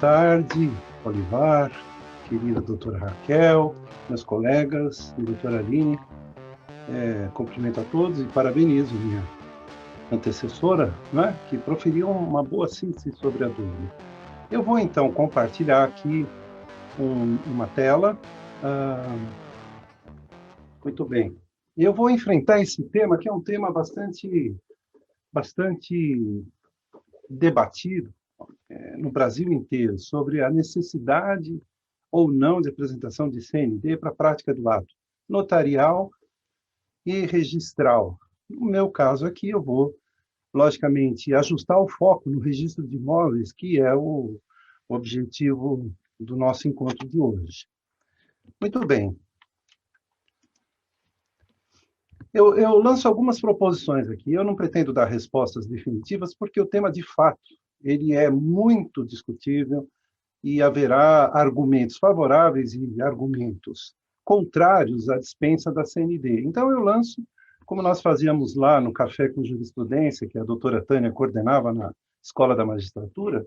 tarde, Olivar, querida doutora Raquel, meus colegas e doutora Aline. Cumprimento a todos e parabenizo minha antecessora, né, que proferiu uma boa síntese sobre a dúvida. Eu vou, então, compartilhar aqui uma tela. Muito bem. Eu vou enfrentar esse tema, que é um tema bastante debatido no Brasil inteiro, sobre a necessidade ou não de apresentação de CND para a prática do ato notarial e registral. No meu caso aqui, eu vou, logicamente, ajustar o foco no registro de imóveis, que é o objetivo do nosso encontro de hoje. Muito bem. Eu lanço algumas proposições aqui. Eu não pretendo dar respostas definitivas, porque o tema, de fato, ele é muito discutível e haverá argumentos favoráveis e argumentos contrários à dispensa da CND. Então, eu lanço, como nós fazíamos lá no Café com Jurisprudência, que a doutora Tânia coordenava na Escola da Magistratura,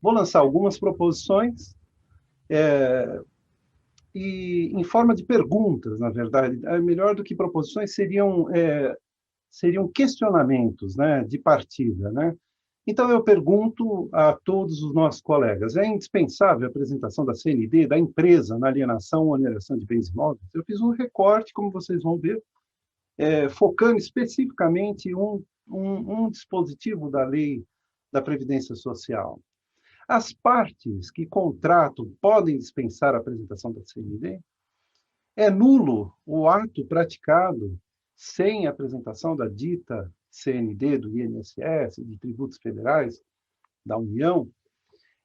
vou lançar algumas proposições e em forma de perguntas, na verdade. Melhor do que proposições, seriam questionamentos, né, de partida, né? Então, eu pergunto a todos os nossos colegas, é indispensável a apresentação da CND, da empresa, na alienação ou oneração de bens imóveis? Eu fiz um recorte, como vocês vão ver, focando especificamente um dispositivo da lei da Previdência Social. As partes que contratam podem dispensar a apresentação da CND? É nulo o ato praticado sem a apresentação da dita CND, do INSS, de tributos federais, da União?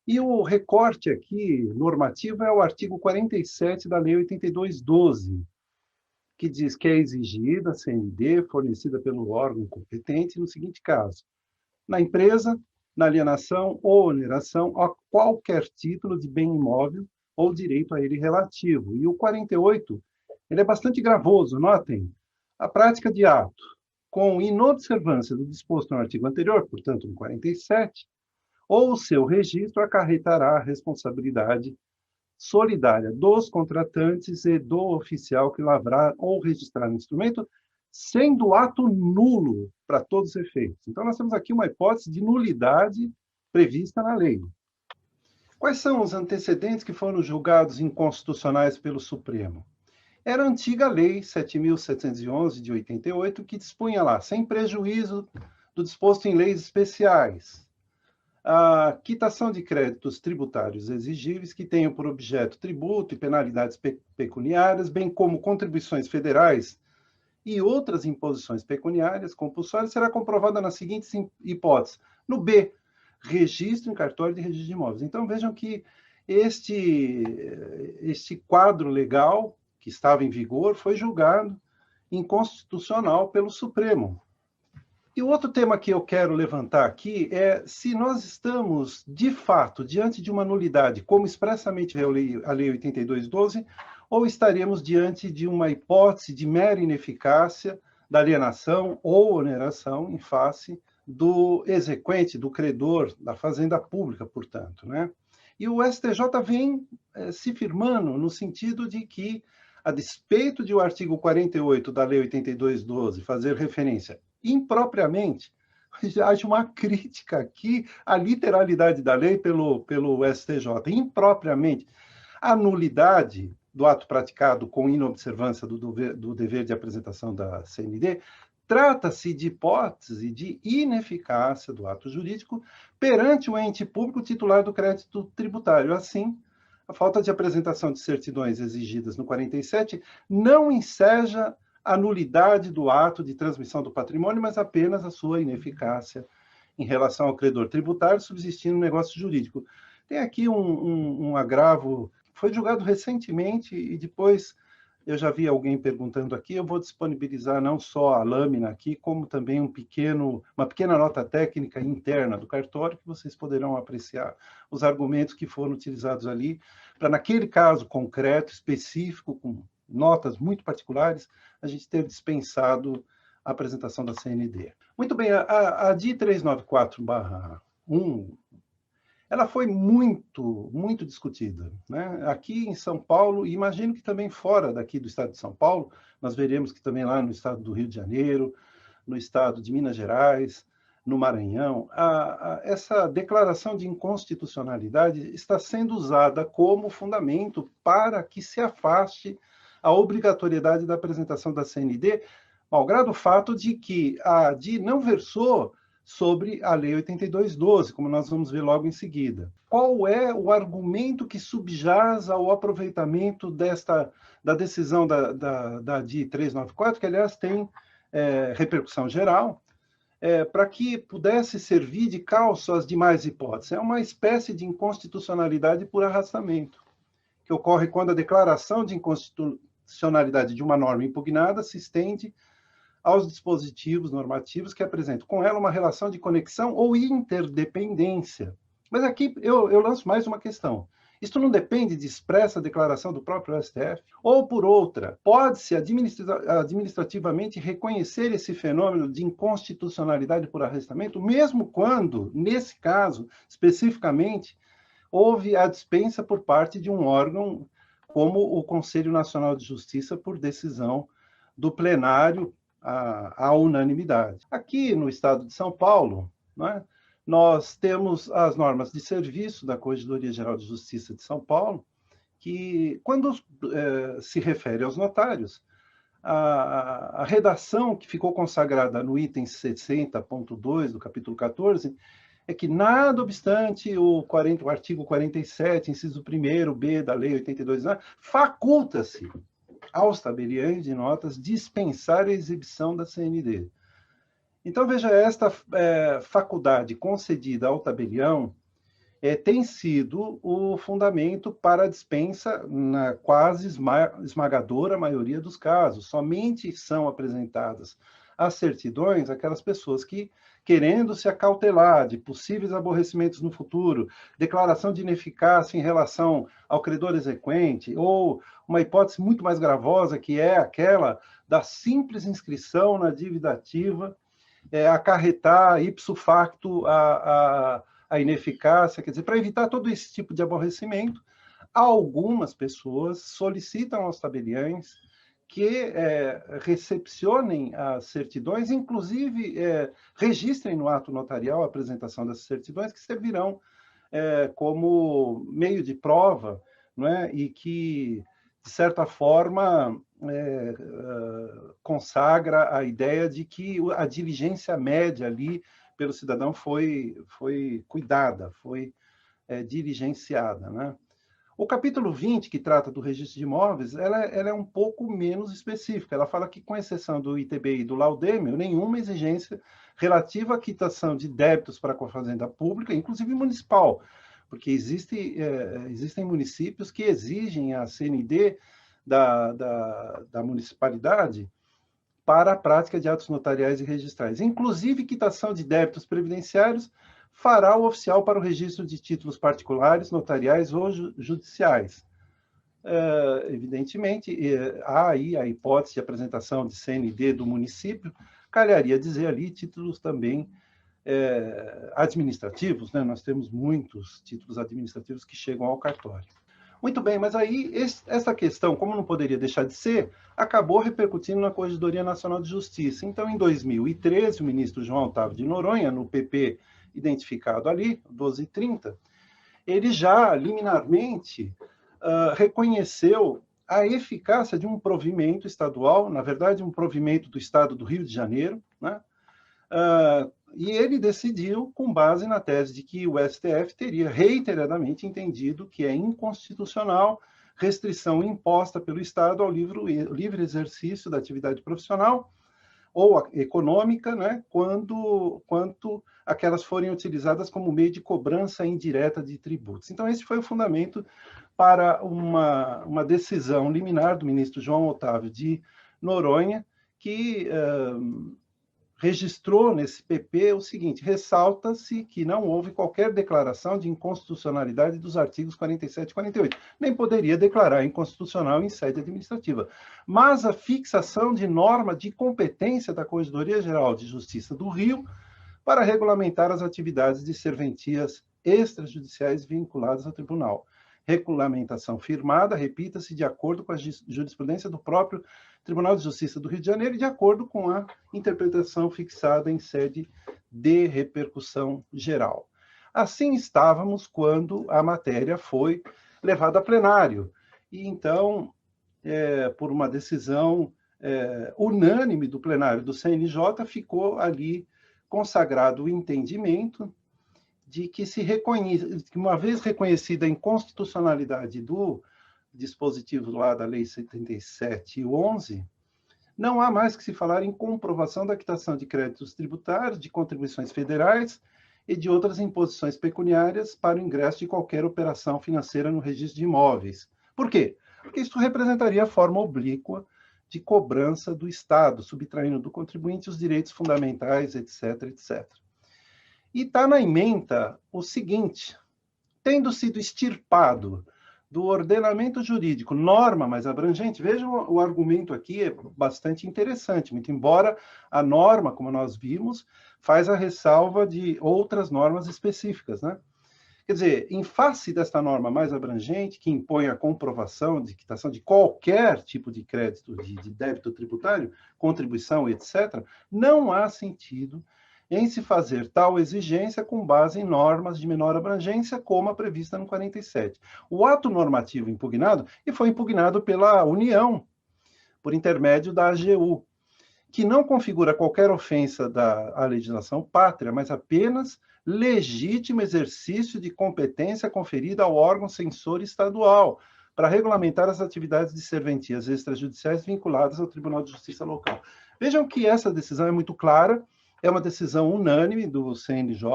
E o recorte aqui, normativo, é o artigo 47 da Lei 8212, que diz que é exigida a CND fornecida pelo órgão competente no seguinte caso: na empresa, na alienação ou oneração a qualquer título de bem imóvel ou direito a ele relativo. E o 48, ele é bastante gravoso, notem. A prática de ato com inobservância do disposto no artigo anterior, portanto, no 47, ou o seu registro acarretará a responsabilidade solidária dos contratantes e do oficial que lavrar ou registrar no instrumento, sendo o ato nulo para todos os efeitos. Então, nós temos aqui uma hipótese de nulidade prevista na lei. Quais são os antecedentes que foram julgados inconstitucionais pelo Supremo? Era a antiga Lei 7.711, de 88, que dispunha lá, sem prejuízo do disposto em leis especiais, a quitação de créditos tributários exigíveis que tenham por objeto tributo e penalidades pecuniárias, bem como contribuições federais e outras imposições pecuniárias compulsórias, será comprovada nas seguintes hipóteses. No B, registro em cartório de registro de imóveis. Então, vejam que este quadro legal que estava em vigor foi julgado inconstitucional pelo Supremo. E o outro tema que eu quero levantar aqui é se nós estamos, de fato, diante de uma nulidade, como expressamente a Lei 8212, ou estaremos diante de uma hipótese de mera ineficácia da alienação ou oneração em face do exequente, do credor, da fazenda pública, portanto, né? E o STJ vem se firmando no sentido de que, a despeito de o artigo 48 da Lei 8212 fazer referência impropriamente, haja uma crítica aqui à literalidade da lei pelo STJ, impropriamente, a nulidade do ato praticado com inobservância do dever de apresentação da CND, trata-se de hipótese de ineficácia do ato jurídico perante o ente público titular do crédito tributário. Assim, a falta de apresentação de certidões exigidas no 47 não enseja a nulidade do ato de transmissão do patrimônio, mas apenas a sua ineficácia em relação ao credor tributário, subsistindo no negócio jurídico. Tem aqui um agravo, foi julgado recentemente, e depois eu já vi alguém perguntando aqui, eu vou disponibilizar não só a lâmina aqui, como também uma pequena nota técnica interna do cartório, que vocês poderão apreciar os argumentos que foram utilizados ali, para naquele caso concreto, específico, com notas muito particulares, a gente ter dispensado a apresentação da CND. Muito bem, a DI 394/1, ela foi muito discutida, né? Aqui em São Paulo, e imagino que também fora daqui do estado de São Paulo, nós veremos que também lá no estado do Rio de Janeiro, no estado de Minas Gerais, no Maranhão, essa declaração de inconstitucionalidade está sendo usada como fundamento para que se afaste a obrigatoriedade da apresentação da CND, malgrado o fato de que a ADI não versou sobre a Lei 8212, como nós vamos ver logo em seguida. Qual é o argumento que subjaz ao aproveitamento da decisão da ADI 394, que, aliás, tem repercussão geral, para que pudesse servir de calço às demais hipóteses? É uma espécie de inconstitucionalidade por arrastamento, que ocorre quando a declaração de inconstitucionalidade de uma norma impugnada se estende aos dispositivos normativos que apresentam com ela uma relação de conexão ou interdependência. Mas aqui eu lanço mais uma questão. Isto não depende de expressa declaração do próprio STF? Ou, por outra, pode-se administrativamente reconhecer esse fenômeno de inconstitucionalidade por arrastamento, mesmo quando, nesse caso, especificamente, houve a dispensa por parte de um órgão como o Conselho Nacional de Justiça por decisão do plenário à unanimidade. Aqui no estado de São Paulo, né, nós temos as normas de serviço da Corregedoria Geral de Justiça de São Paulo, que, quando se refere aos notários, a redação que ficou consagrada no item 60.2 do capítulo 14 é que, nada obstante o artigo 47, inciso 1º, B da Lei 82, faculta-se aos tabeliães de notas dispensar a exibição da CND. Então, veja, esta faculdade concedida ao tabelião tem sido o fundamento para a dispensa na quase esmagadora maioria dos casos. Somente são apresentadas as certidões aquelas pessoas que, querendo se acautelar de possíveis aborrecimentos no futuro, declaração de ineficácia em relação ao credor exequente, ou uma hipótese muito mais gravosa, que é aquela da simples inscrição na dívida ativa, acarretar ipso facto a ineficácia, quer dizer, para evitar todo esse tipo de aborrecimento, algumas pessoas solicitam aos tabeliães que recepcionem as certidões, inclusive registrem no ato notarial a apresentação dessas certidões, que servirão como meio de prova, não é? E que, de certa forma, consagra a ideia de que a diligência média ali pelo cidadão foi cuidada, foi diligenciada, né? O capítulo 20, que trata do registro de imóveis, ela é um pouco menos específica. Ela fala que, com exceção do ITBI e do Laudêmio, nenhuma exigência relativa à quitação de débitos para com a fazenda pública, inclusive municipal, porque existem municípios que exigem a CND da municipalidade para a prática de atos notariais e registrais. Inclusive, quitação de débitos previdenciários fará o oficial para o registro de títulos particulares, notariais ou judiciais. Evidentemente, há aí a hipótese de apresentação de CND do município, calharia dizer ali títulos também administrativos, né? Nós temos muitos títulos administrativos que chegam ao cartório. Muito bem, mas aí essa questão, como não poderia deixar de ser, acabou repercutindo na Corregedoria Nacional de Justiça. Então, em 2013, o ministro João Otávio de Noronha, no PP identificado ali, 1230, ele já liminarmente reconheceu a eficácia de um provimento estadual, na verdade, um provimento do estado do Rio de Janeiro, né? E ele decidiu, com base na tese de que o STF teria reiteradamente entendido que é inconstitucional restrição imposta pelo Estado ao livre exercício da atividade profissional ou econômica, né, quanto aquelas forem utilizadas como meio de cobrança indireta de tributos. Então, esse foi o fundamento para uma decisão liminar do ministro João Otávio de Noronha, que registrou nesse PP o seguinte: ressalta-se que não houve qualquer declaração de inconstitucionalidade dos artigos 47 e 48, nem poderia declarar inconstitucional em sede administrativa, mas a fixação de norma de competência da Corregedoria Geral de Justiça do Rio para regulamentar as atividades de serventias extrajudiciais vinculadas ao tribunal. Regulamentação firmada, repita-se, de acordo com a jurisprudência do próprio Tribunal de Justiça do Rio de Janeiro e de acordo com a interpretação fixada em sede de repercussão geral. Assim estávamos quando a matéria foi levada a plenário. E então, por uma decisão unânime do plenário do CNJ, ficou ali consagrado o entendimento de que uma vez reconhecida a inconstitucionalidade do dispositivo lá da Lei 77/11, não há mais que se falar em comprovação da quitação de créditos tributários, de contribuições federais e de outras imposições pecuniárias para o ingresso de qualquer operação financeira no registro de imóveis. Por quê? Porque isso representaria a forma oblíqua de cobrança do Estado, subtraindo do contribuinte os direitos fundamentais, etc., etc. E está na ementa o seguinte: tendo sido extirpado do ordenamento jurídico norma mais abrangente, vejam, o argumento aqui é bastante interessante, muito embora a norma, como nós vimos, faz a ressalva de outras normas específicas, né? Quer dizer, em face desta norma mais abrangente, que impõe a comprovação de quitação de qualquer tipo de crédito, de débito tributário, contribuição, etc., não há sentido em se fazer tal exigência com base em normas de menor abrangência, como a prevista no 47. O ato normativo impugnado, e foi impugnado pela União, por intermédio da AGU, que não configura qualquer ofensa à legislação pátria, mas apenas legítimo exercício de competência conferida ao órgão censor estadual para regulamentar as atividades de serventias extrajudiciais vinculadas ao Tribunal de Justiça local. Vejam que essa decisão é muito clara, é uma decisão unânime do CNJ,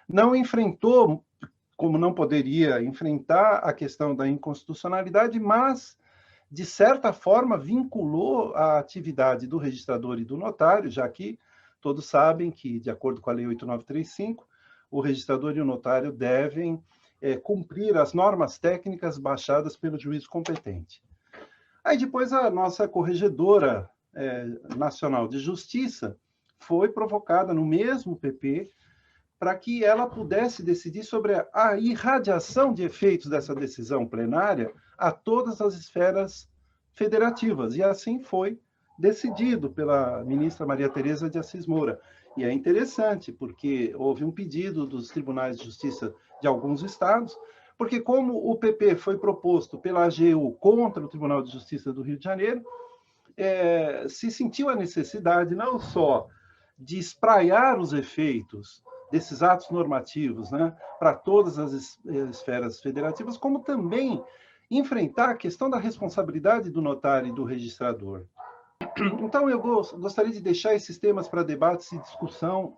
não enfrentou, como não poderia enfrentar, a questão da inconstitucionalidade, mas, de certa forma, vinculou a atividade do registrador e do notário, já que todos sabem que, de acordo com a Lei 8935, o registrador e o notário devem cumprir as normas técnicas baixadas pelo juiz competente. Aí depois a nossa Corregedora Nacional de Justiça foi provocada no mesmo PP para que ela pudesse decidir sobre a irradiação de efeitos dessa decisão plenária a todas as esferas federativas. E assim foi decidido pela ministra Maria Tereza de Assis Moura. E é interessante, porque houve um pedido dos tribunais de justiça de alguns estados, porque como o PP foi proposto pela AGU contra o Tribunal de Justiça do Rio de Janeiro, se sentiu a necessidade não só de espraiar os efeitos desses atos normativos, né, para todas as esferas federativas, como também enfrentar a questão da responsabilidade do notário e do registrador. Então, eu gostaria de deixar esses temas para debate e discussão,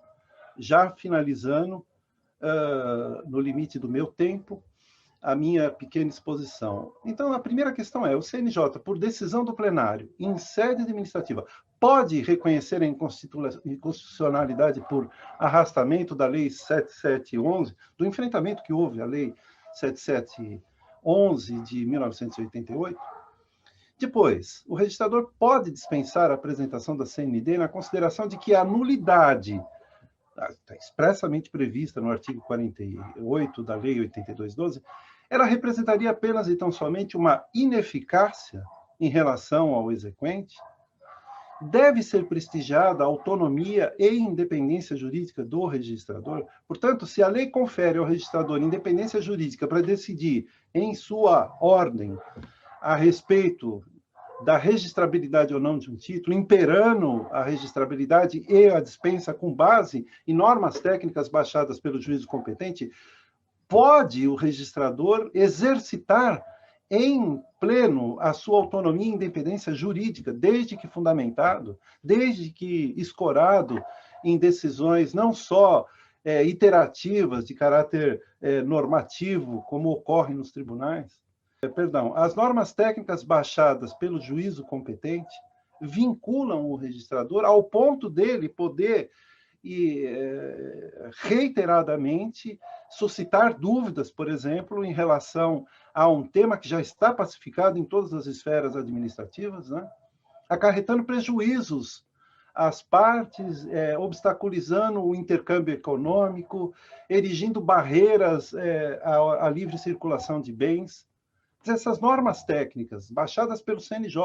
já finalizando, no limite do meu tempo, a minha pequena exposição. Então, a primeira questão é: o CNJ, por decisão do plenário, em sede administrativa, pode reconhecer a inconstitucionalidade por arrastamento da Lei 77/11, do enfrentamento que houve à Lei 77/11 de 1988? Depois, o registrador pode dispensar a apresentação da CND na consideração de que a nulidade está expressamente prevista no artigo 48 da Lei 82/12, ela representaria apenas e tão somente uma ineficácia em relação ao exequente? Deve ser prestigiada a autonomia e independência jurídica do registrador. Portanto, se a lei confere ao registrador independência jurídica para decidir em sua ordem a respeito da registrabilidade ou não de um título, imperando a registrabilidade e a dispensa com base em normas técnicas baixadas pelo juízo competente, pode o registrador exercitar em pleno a sua autonomia e independência jurídica, desde que fundamentado, desde que escorado em decisões não só iterativas, de caráter normativo, como ocorre nos tribunais. As normas técnicas baixadas pelo juízo competente vinculam o registrador ao ponto dele poder reiteradamente suscitar dúvidas, por exemplo, em relação a um tema que já está pacificado em todas as esferas administrativas, né? Acarretando prejuízos as partes, obstaculizando o intercâmbio econômico, erigindo barreiras à livre circulação de bens. Essas normas técnicas, baixadas pelo CNJ,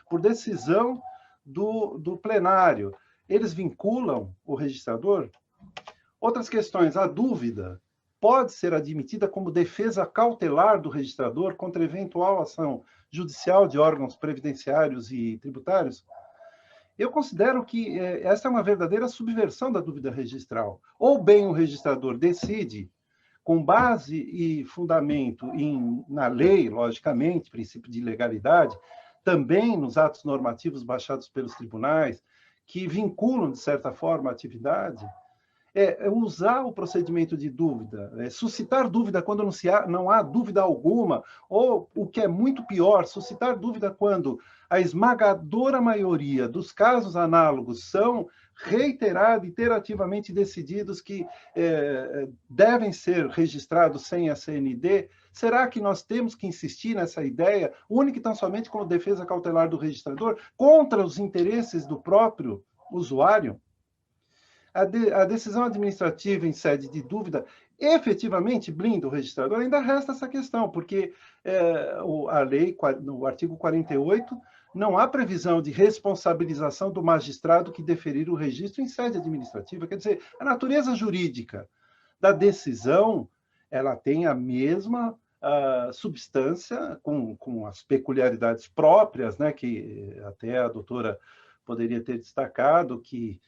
por decisão do plenário, eles vinculam o registrador? Outras questões, a dúvida pode ser admitida como defesa cautelar do registrador contra eventual ação judicial de órgãos previdenciários e tributários? Eu considero que essa é uma verdadeira subversão da dúvida registral. Ou bem o registrador decide, com base e fundamento na lei, logicamente, princípio de legalidade, também nos atos normativos baixados pelos tribunais, que vinculam, de certa forma, a atividade, usar o procedimento de dúvida, suscitar dúvida quando não há dúvida alguma, ou, o que é muito pior, suscitar dúvida quando a esmagadora maioria dos casos análogos são reiterados e iterativamente decididos que devem ser registrados sem a CND. Será que nós temos que insistir nessa ideia, única e tão somente como defesa cautelar do registrador, contra os interesses do próprio usuário? A decisão administrativa em sede de dúvida efetivamente blinda o registrador? Ainda resta essa questão, porque a lei, no artigo 48, não há previsão de responsabilização do magistrado que deferir o registro em sede administrativa. Quer dizer, a natureza jurídica da decisão, ela tem a mesma substância, com as peculiaridades próprias, né, que até a doutora poderia ter destacado, que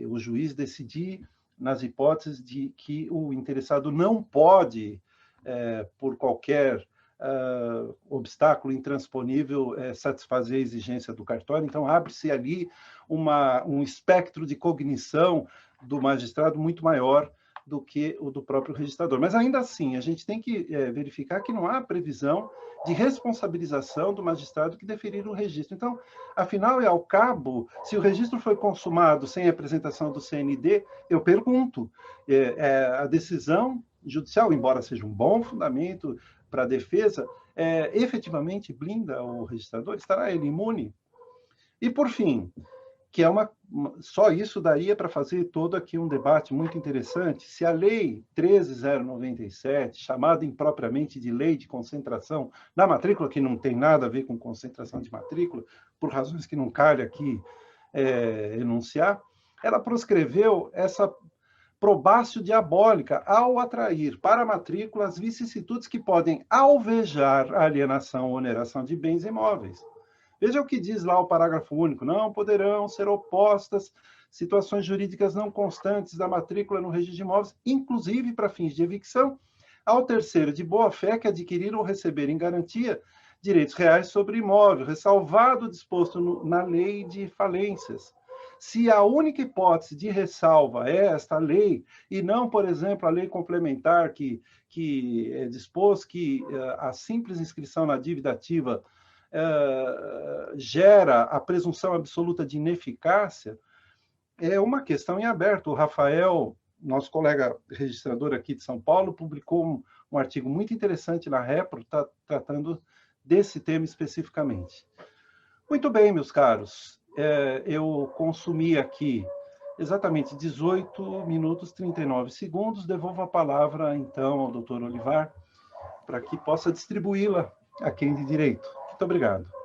o juiz decidir nas hipóteses de que o interessado não pode, por qualquer obstáculo intransponível, satisfazer a exigência do cartório. Então, abre-se ali um espectro de cognição do magistrado muito maior do que o do próprio registrador. Mas, ainda assim, a gente tem que verificar que não há previsão de responsabilização do magistrado que deferir o registro. Então, afinal e ao cabo, se o registro foi consumado sem apresentação do CND, eu pergunto, a decisão judicial, embora seja um bom fundamento para a defesa, efetivamente blinda o registrador? Estará ele imune? E, por fim, que só isso daria para fazer todo aqui um debate muito interessante, se a Lei 13.097, chamada impropriamente de Lei de Concentração da Matrícula, que não tem nada a ver com concentração de matrícula, por razões que não cabe aqui enunciar, ela proscreveu essa probácio diabólica ao atrair para a matrícula as vicissitudes que podem alvejar a alienação ou oneração de bens imóveis. Veja o que diz lá o parágrafo único: não poderão ser opostas situações jurídicas não constantes da matrícula no registro de imóveis, inclusive para fins de evicção, ao terceiro de boa-fé que adquirir ou receber em garantia direitos reais sobre imóvel, ressalvado o disposto na lei de falências. Se a única hipótese de ressalva é esta lei, e não, por exemplo, a lei complementar que dispôs que a simples inscrição na dívida ativa gera a presunção absoluta de ineficácia, é uma questão em aberto. O Rafael, nosso colega registrador aqui de São Paulo, publicou um artigo muito interessante na Repro, tratando desse tema especificamente. Muito bem, meus caros, eu consumi aqui exatamente 18 minutos e 39 segundos. Devolvo a palavra, então, ao doutor Olivar, para que possa distribuí-la a quem de direito. Muito obrigado.